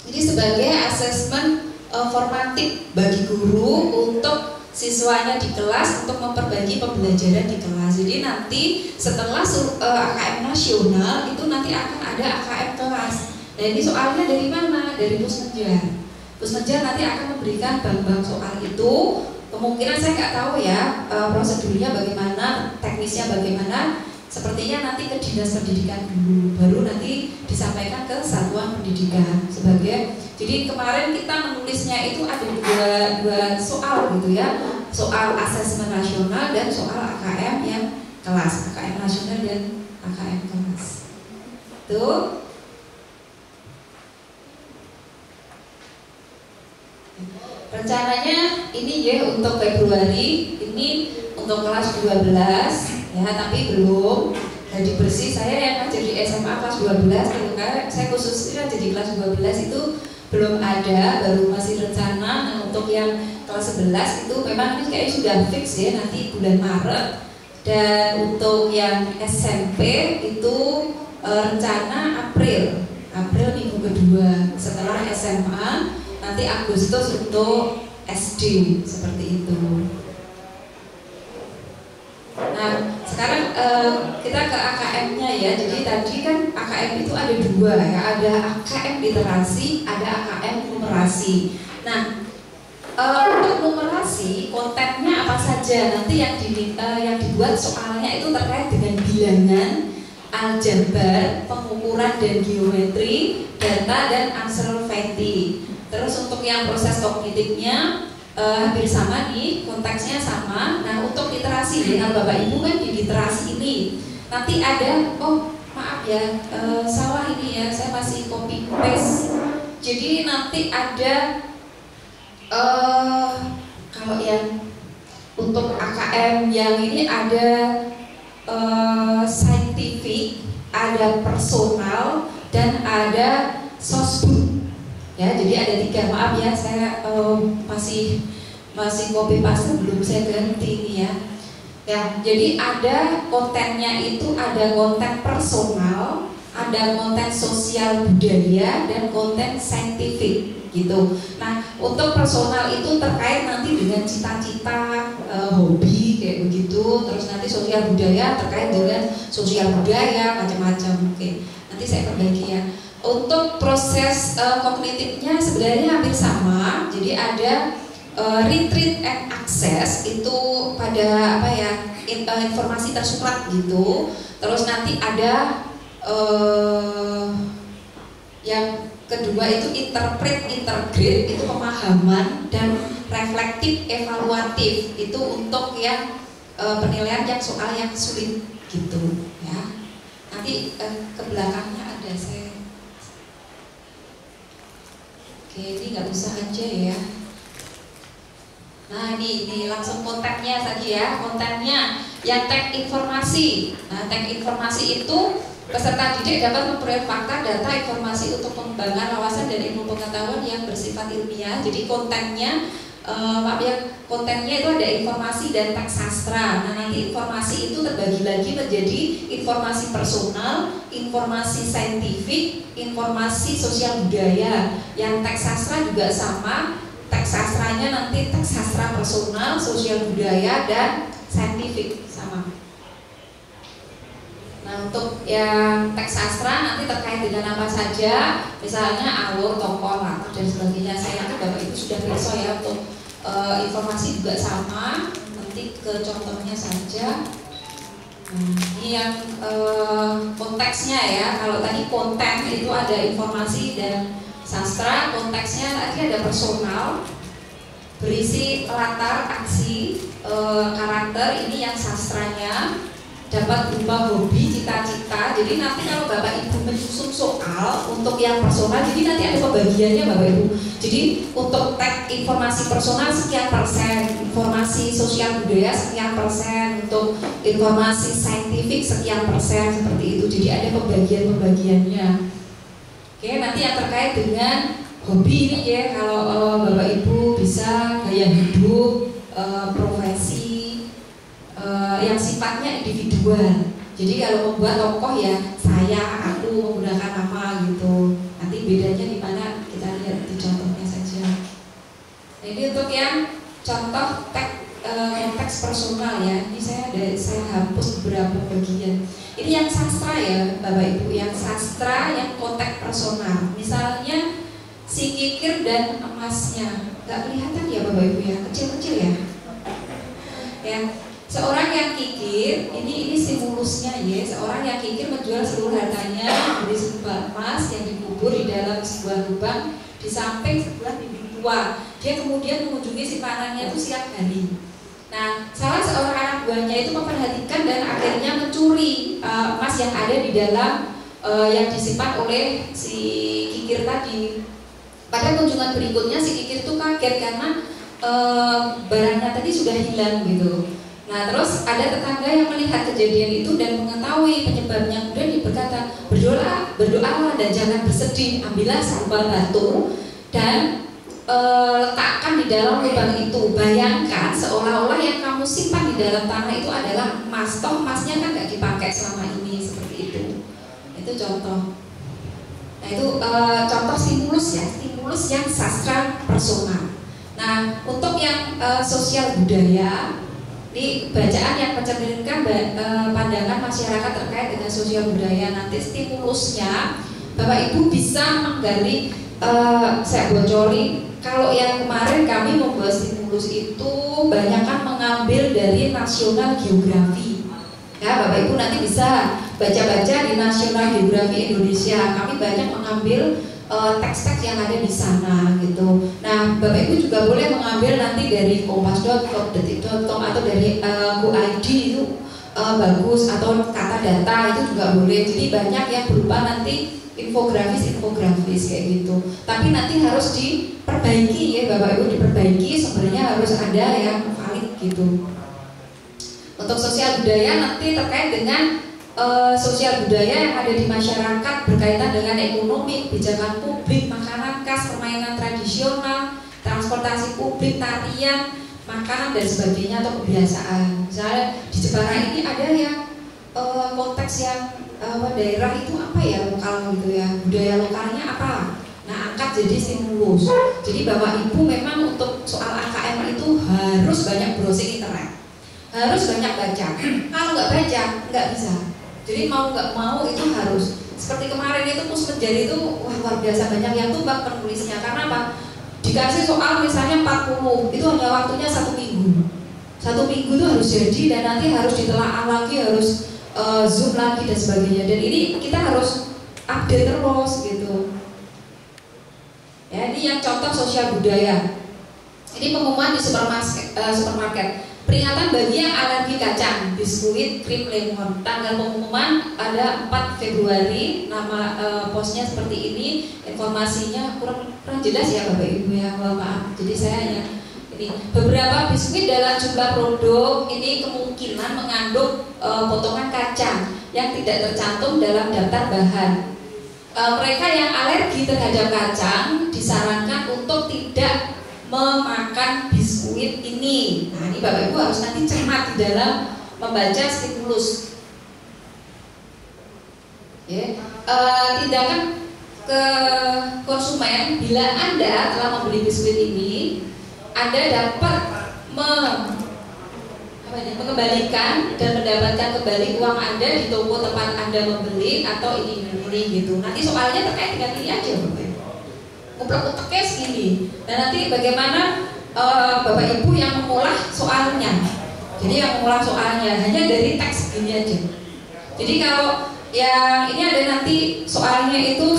Jadi sebagai asesmen formatif bagi guru untuk siswanya di kelas untuk memperbaiki pembelajaran di kelas. Jadi nanti setelah AKM nasional itu nanti akan ada AKM kelas. Nah ini soalnya dari mana? Dari Pusmenjar. Pusmenjar nanti akan memberikan bank-bank soal itu. Kemungkinan saya nggak tahu ya prosedurnya bagaimana, teknisnya bagaimana. Sepertinya nanti ke dinas pendidikan dulu, baru nanti disampaikan ke satuan pendidikan sebagai. Jadi kemarin kita menulisnya itu ada dua soal gitu ya, soal asesmen nasional dan soal AKM yang kelas, AKM nasional dan AKM kelas. Tuh. Rencananya ini ya untuk Februari, ini untuk kelas 12 ya, tapi belum jadi bersih. Saya yang ngajar di SMA kelas 12, saya khususnya jadi kelas 12 itu belum ada, baru masih rencana. Nah untuk yang kelas 11 itu memang ini kayaknya sudah fix ya, nanti bulan Maret. Dan untuk yang SMP itu rencana April minggu kedua setelah SMA, nanti Agustus untuk SD, seperti itu. Nah sekarang kita ke AKM-nya ya. Jadi tadi kan AKM itu ada dua ya, ada AKM literasi, ada AKM numerasi. Nah untuk numerasi kontennya apa saja nanti yang dibuat soalnya itu terkait dengan bilangan, aljabar, pengukuran dan geometri, data dan observasi. Terus untuk yang proses kognitifnya hampir sama nih, konteksnya sama. Nah untuk literasi, dengan Bapak Ibu kan di literasi ini nanti ada, oh maaf ya, salah ini ya, saya masih copy paste. Jadi nanti ada kalau yang untuk AKM yang ini ada scientific, ada personal, dan ada sosbud. Ya, jadi ada 3, maaf ya, saya masih copy paste, belum saya ganti ini ya. Ya, jadi ada kontennya itu ada konten personal, ada konten sosial budaya, dan konten saintifik gitu. Nah, untuk personal itu terkait nanti dengan cita-cita, hobi kayak begitu. Terus nanti sosial budaya terkait dengan sosial budaya macam-macam. Oke, nanti saya perbaiki ya. Untuk proses kognitifnya sebenarnya hampir sama. Jadi ada retrieve and access itu pada apa ya, informasi tersurat gitu. Terus nanti ada yang kedua itu interpret, integrate itu pemahaman, dan reflektif, evaluatif itu untuk yang penilaian yang soal yang sulit gitu ya. Nanti ke belakangnya ada saya. Oke, ini nggak usah aja ya. Nah ini langsung kontennya tadi ya. Kontennya yang tag informasi. Nah tag informasi itu peserta didik dapat memperoleh fakta, data, informasi untuk pengembangan wawasan dan ilmu pengetahuan yang bersifat ilmiah. Jadi kontennya kontennya itu ada informasi dan teks sastra. Nah nanti informasi itu terbagi lagi menjadi informasi personal, informasi saintifik, informasi sosial budaya. Yang teks sastra juga sama, teks sastranya nanti teks sastra personal, sosial budaya, dan saintifik sama. Nah untuk yang teks sastra nanti terkait dengan apa saja, misalnya alur, tokoh, latar, dan sebagainya. Saya nanti Bapak Ibu sudah bisa ya. Untuk informasi juga sama, nanti ke contohnya saja. Ini yang konteksnya ya. Kalau tadi konten itu ada informasi dan sastra, konteksnya tadi ada personal, berisi latar, aksi, karakter. Ini yang sastranya dapat berupa hobi, cita-cita. Jadi nanti kalau Bapak Ibu menyusun soal untuk yang personal, jadi nanti ada pembagiannya Bapak Ibu. Jadi untuk tag informasi personal sekian persen, informasi sosial budaya sekian persen, untuk informasi saintifik sekian persen, seperti itu. Jadi ada pembagiannya. Oke, nanti yang terkait dengan hobi ini ya, kalau Bapak Ibu bisa gaya hidup, profesi, yang sifatnya individual. Jadi kalau membuat tokoh ya saya, aku menggunakan nama gitu. Nanti beberapa bagian. Ini yang sastra ya Bapak Ibu, yang sastra yang konteks personal. Misalnya si kikir dan emasnya, nggak kelihatan ya Bapak Ibu ya, kecil-kecil ya. Ya, seorang yang kikir, ini stimulusnya ya, seorang yang kikir menjual seluruh hartanya membeli sebuah emas yang dikubur di dalam sebuah lubang di samping sebuah bimbing tua. Dia kemudian mengunjungi simpanannya itu siang hari. Nah, salah seorang anak buahnya itu memperhatikan dan akhirnya mencuri emas yang ada di dalam yang disimpan oleh si kikir tadi. Pada kunjungan berikutnya si kikir itu kaget karena barangnya tadi sudah hilang gitu. Nah, terus ada tetangga yang melihat kejadian itu dan mengetahui penyebabnya. Kemudian dia berkata, berdoalah dan jangan bersedih. Ambillah sampel batu dan letakkan di dalam lubang itu. Bayangkan seolah-olah yang kamu simpan di dalam tanah itu adalah emas. Toh emasnya kan nggak dipakai selama ini, seperti itu. Itu contoh. Nah itu contoh stimulus ya, stimulus yang sastra personal. Nah untuk yang sosial budaya, ini bacaan yang mencerminkan pandangan masyarakat terkait dengan sosial budaya. Nanti stimulusnya Bapak Ibu bisa menggali, saya bocori. Kalau yang kemarin kami membuat stimulus itu banyak kan mengambil dari National Geography. Ya Bapak Ibu nanti bisa baca-baca di National Geography Indonesia. Kami banyak mengambil teks-teks yang ada di sana gitu. Nah Bapak Ibu juga boleh mengambil nanti dari kompas.com, detik.com atau dari QID itu bagus, atau kata data itu juga boleh. Jadi banyak yang berupa nanti infografis kayak gitu. Tapi nanti harus diperbaiki ya Bapak Ibu, diperbaiki, sebenarnya harus ada yang valid gitu. Untuk sosial budaya nanti terkait dengan sosial budaya yang ada di masyarakat berkaitan dengan ekonomi, kebijakan publik, makanan khas, permainan tradisional, transportasi publik, tarian, makanan dan sebagainya, atau kebiasaan. Misalnya di Jepara ini ada yang konteks yang daerah itu apa ya, lokal gitu ya, budaya lokalnya apa. Nah angkat jadi stimulus. Jadi Bapak Ibu memang untuk soal AKM itu harus banyak browsing internet, harus banyak baca. Kalau nggak baca nggak bisa. Jadi mau nggak mau itu harus. Seperti kemarin itu Pusmenjari itu wah luar biasa banyak yang tumbang penulisnya. Karena apa? Dikasih soal misalnya 40, itu hanya waktunya 1 minggu. 1 minggu itu harus jadi dan nanti harus ditelaah lagi, harus zoom lagi dan sebagainya. Dan ini kita harus update terus gitu. Ya, ini yang contoh sosial budaya. Ini pengumuman di supermarket. Peringatan bagi yang alergi kacang, biskuit, krim, lemon. Tanggal pengumuman ada 4 Februari. Nama posnya seperti ini. Informasinya kurang jelas ya Bapak Ibu ya, maaf. Jadi saya hanya ini beberapa biskuit dalam jumlah produk ini kemungkinan mengandung potongan kacang yang tidak tercantum dalam daftar bahan. Mereka yang alergi terhadap kacang disarankan untuk tidak memakan biskuit ini. Nah ini Bapak Ibu harus nanti cermat di dalam membaca stimulus. Ya. Tindakan ke konsumen, bila Anda telah membeli biskuit ini, Anda dapat mengembalikan dan mendapatkan kembali uang Anda di toko tempat Anda membeli atau ini gitu. Nanti soalnya terkait dengan ini aja Bapak. Utek-uteknya segini. Dan nanti bagaimana Bapak Ibu yang mengolah soalnya. Jadi yang mengolah soalnya hanya dari teks segini aja. Jadi kalau yang ini ada nanti soalnya itu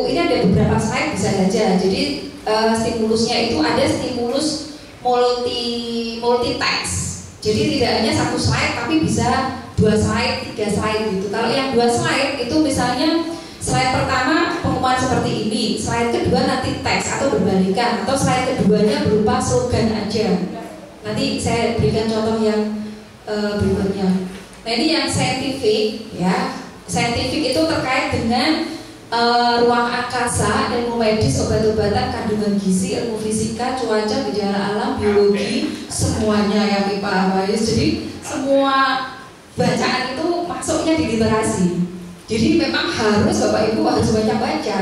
ini ada beberapa slide bisa saja. Jadi stimulusnya itu ada stimulus multi text. Jadi tidak hanya 1 slide tapi bisa 2 slide, 3 slide gitu. Kalau yang 2 slide itu misalnya slide pertama pengumuman seperti ini, slide kedua nanti teks atau berbalikan, atau slide keduanya berupa slogan aja. Nanti saya berikan contoh yang berikutnya. Nah ini yang saintifik ya. Saintifik itu terkait dengan ruang angkasa, ilmu medis, obat-obatan, kandungan gizi, ilmu fisika, cuaca, gejala alam, biologi, semuanya yang IPA. Jadi semua bacaan itu masuknya di literasi. Jadi memang harus Bapak Ibu harus banyak baca.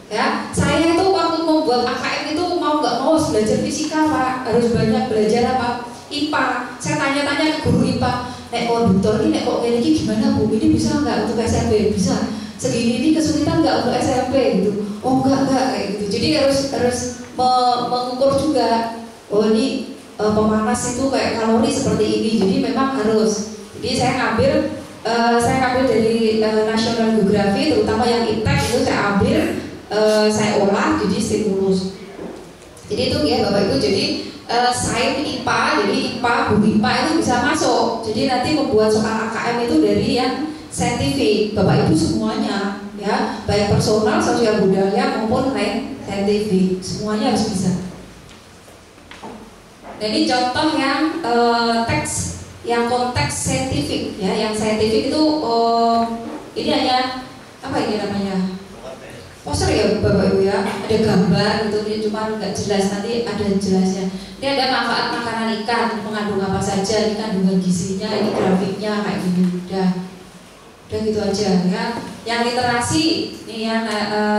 Ya, saya itu waktu membuat AKM itu mau nggak mau belajar fisika Pak, harus banyak belajar apa? IPA. Saya tanya-tanya ke guru IPA. nek konduktor ini, nek kok kayak gini gimana Bu? Ini bisa nggak untuk SMP? Bisa. Segini ini kesulitan nggak untuk SMP gitu? Oh enggak kayak gitu. Jadi harus mengukur juga. Oh ini pemanas itu kayak kalori seperti ini. Jadi memang harus. Jadi saya ngambil dari National Geography, terutama yang ITEK itu saya ambil, saya olah jadi stimulus. Jadi itu ya Bapak Ibu. Jadi sains IPA, jadi IPA, Bu IPA itu bisa masuk. Jadi nanti membuat soal AKM itu dari yang saintifik, Bapak Ibu semuanya, ya, baik personal, sosial budaya maupun saintifik, semuanya harus bisa. Nah ini contoh yang teks, yang konteks saintifik, ya, yang saintifik itu ini hanya apa ini namanya? Poster ya Bapak Ibu ya, ada gambar gitu, ini cuma nggak jelas, nanti ada jelasnya. Ini ada manfaat makanan ikan, mengandung apa saja, ini kandungan gizinya, ini grafiknya kayak gini, udah gitu aja ya. Yang literasi, ini yang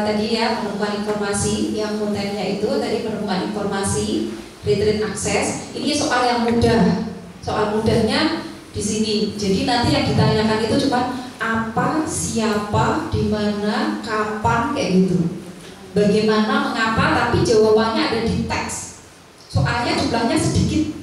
tadi ya menemukan informasi, yang kontennya itu tadi menemukan informasi, retrieve akses. Ini soal yang mudah, soal mudahnya di sini. Jadi nanti yang ditanyakan itu cuma apa, siapa, di mana, kapan, kayak gitu. Bagaimana, mengapa, tapi jawabannya ada di teks. Soalnya jumlahnya sedikit.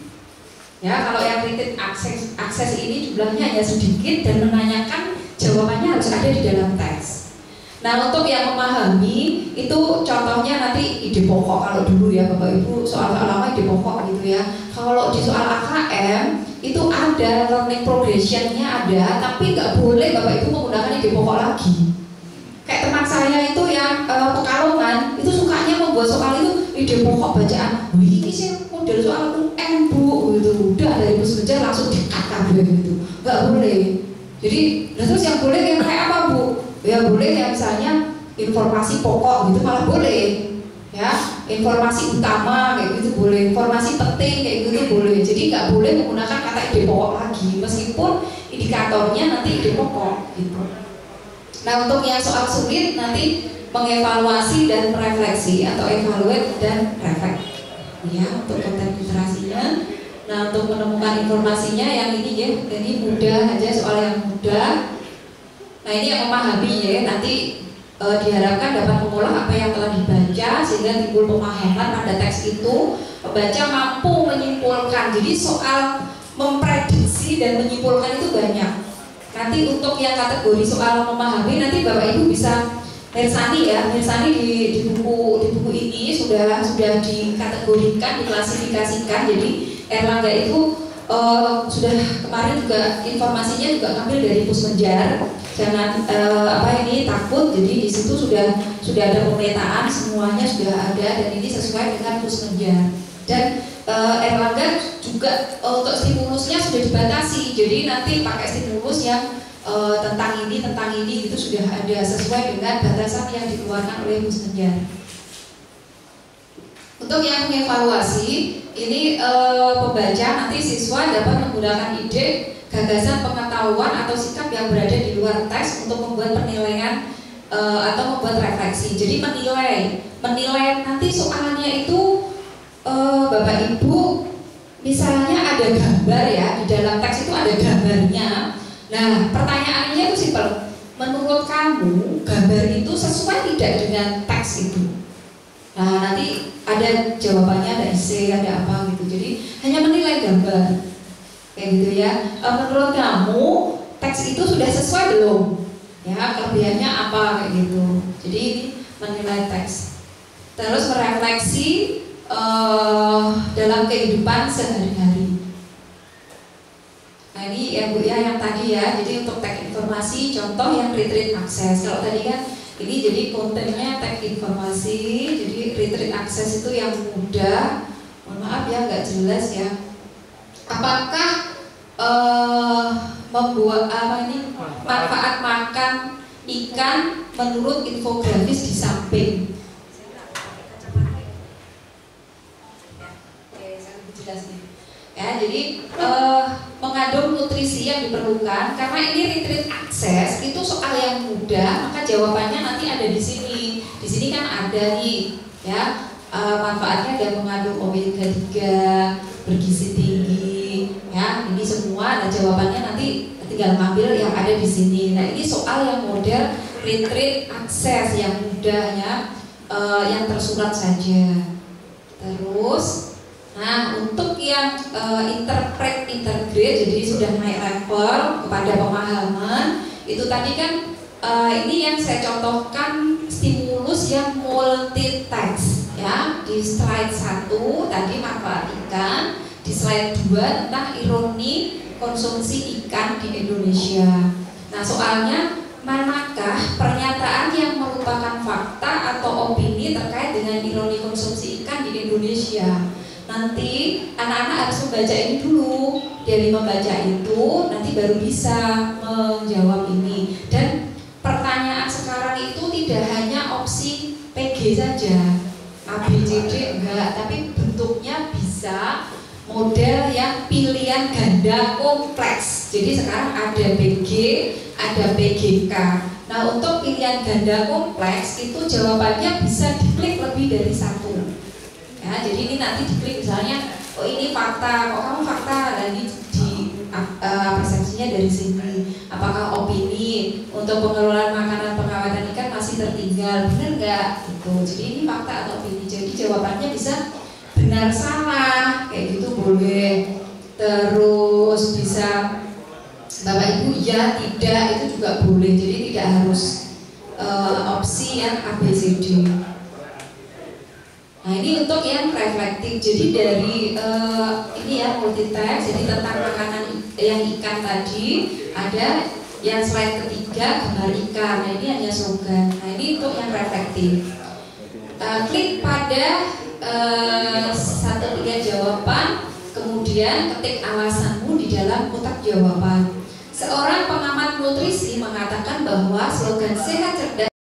Ya, kalau yang retrieve akses ini jumlahnya hanya sedikit dan menanyakan jawabannya harus ada di dalam teks. Nah, untuk yang memahami itu contohnya nanti ide pokok kalau dulu ya Bapak Ibu, soal-soal lama ide pokok gitu ya. Kalau di soal AKM itu ada learning progression-nya ada, tapi nggak boleh Bapak Ibu menggunakan ide pokok lagi. Kayak teman saya itu yang Pekalongan itu sukanya membuat soal itu ide pokok bacaan. Wih, ini sih model soal UN Bu gitu. Udah dari bus kejar langsung dikat gitu. Nggak boleh. Jadi, terus yang boleh yang kayak apa Bu? Ya boleh yang misalnya informasi pokok gitu malah boleh, ya, informasi utama kayak gitu boleh, informasi penting kayak gitu boleh. Jadi nggak boleh menggunakan kata ide pokok lagi, meskipun indikatornya nanti ide pokok gitu. Nah untuk yang soal sulit nanti mengevaluasi dan merefleksi atau evaluate dan reflect, ya untuk konten literasinya. Nah untuk menemukan informasinya yang ini ya, ini mudah aja, soal yang mudah. Nah ini yang memahami ya, nanti diharapkan dapat mengolah apa yang telah dibaca sehingga timbul pemahaman pada teks itu, pembaca mampu menyimpulkan. Jadi soal memprediksi dan menyimpulkan itu banyak. Nanti untuk yang kategori soal memahami nanti Bapak Ibu bisa Mirsani ya, Mirsani di buku ini sudah dikategorikan, diklasifikasikan. Jadi Erlangga itu sudah kemarin juga informasinya juga ngambil dari Pusmenjar. Jangan ini takut. Jadi di situ sudah ada pemetaan, semuanya sudah ada dan ini sesuai dengan Pusmenjar. Dan Erlangga juga untuk stimulusnya sudah dibatasi. Jadi nanti pakai stimulus yang tentang ini itu sudah ada sesuai dengan batasan yang dikeluarkan oleh Pusmenjar. Untuk yang mengevaluasi ini pembaca nanti siswa dapat menggunakan ide, gagasan, pengetahuan atau sikap yang berada di luar teks untuk membuat penilaian atau membuat refleksi. Jadi menilai nanti soalnya itu Bapak Ibu misalnya ada gambar ya, di dalam teks itu ada gambarnya. Nah pertanyaannya itu simpel, menurut kamu gambar itu sesuai tidak dengan teks itu? Nah nanti ada jawabannya, ada isi, ada apa gitu. Jadi hanya menilai gambar kayak gitu ya. Menurut kamu teks itu sudah sesuai belum? Ya kelebihannya apa kayak gitu. Jadi menilai teks. Terus merefleksi dalam kehidupan sehari-hari. Nah ini ya Bu ya yang tadi ya. Jadi untuk teks informasi contoh yang retrieve akses. Kalau tadi kan ini jadi kontennya teks informasi, jadi retrieve akses itu yang mudah. Mohon maaf ya nggak jelas ya. Apakah membuat manfaat makan ikan menurut infografis di samping? Ya, jadi mengandung nutrisi yang diperlukan. Karena ini retrieve akses itu soal yang mudah, maka jawabannya nanti ada di sini. Di sini kan ada nih, ya manfaatnya ada mengandung omega 3, bergizi tinggi, ya ini ini semua. Nah jawabannya nanti tinggal ngambil yang ada di sini. Nah ini soal yang model retreat akses yang mudah ya, yang tersurat saja. Terus, nah untuk yang interpret integrate, jadi sudah naik level kepada pemahaman, itu tadi kan ini yang saya contohkan stimulus yang multitext ya, di slide 1 tadi manfaat ikan, di slide 2 tentang ironi konsumsi ikan di Indonesia. Nah soalnya manakah pernyataan yang merupakan fakta atau opini terkait dengan ironi konsumsi ikan di Indonesia? Nanti anak-anak harus membaca ini dulu. Dari membaca itu nanti baru bisa menjawab ini. Dan pertanyaan sekarang itu tidak hanya opsi PG saja, A, B, C, D enggak, tapi bentuknya bisa model yang pilihan ganda kompleks. Jadi sekarang ada PG, ada PGK. Nah untuk pilihan ganda kompleks itu jawabannya bisa diklik lebih dari satu. Ya, jadi ini nanti diklik misalnya, oh ini fakta, kok kamu fakta, dan ini di persepsinya dari sini. Apakah opini untuk pengelolaan makanan pengawatan ikan masih tertinggal, benar nggak? Gitu. Jadi ini fakta atau opini. Jadi jawabannya bisa benar salah, kayak gitu boleh. Terus bisa Bapak Ibu ya tidak, itu juga boleh. Jadi tidak harus opsi yang A, B, C, D. Nah ini untuk yang reflektif. Jadi dari ini ya multitext. Jadi tentang makanan yang ikan tadi ada yang slide ketiga gambar ikan. Nah ini hanya slogan. Nah ini untuk yang reflektif. Klik pada satu pilihan jawaban, kemudian ketik alasanmu di dalam kotak jawaban. Seorang pengamat nutrisi mengatakan bahwa slogan sehat cerdas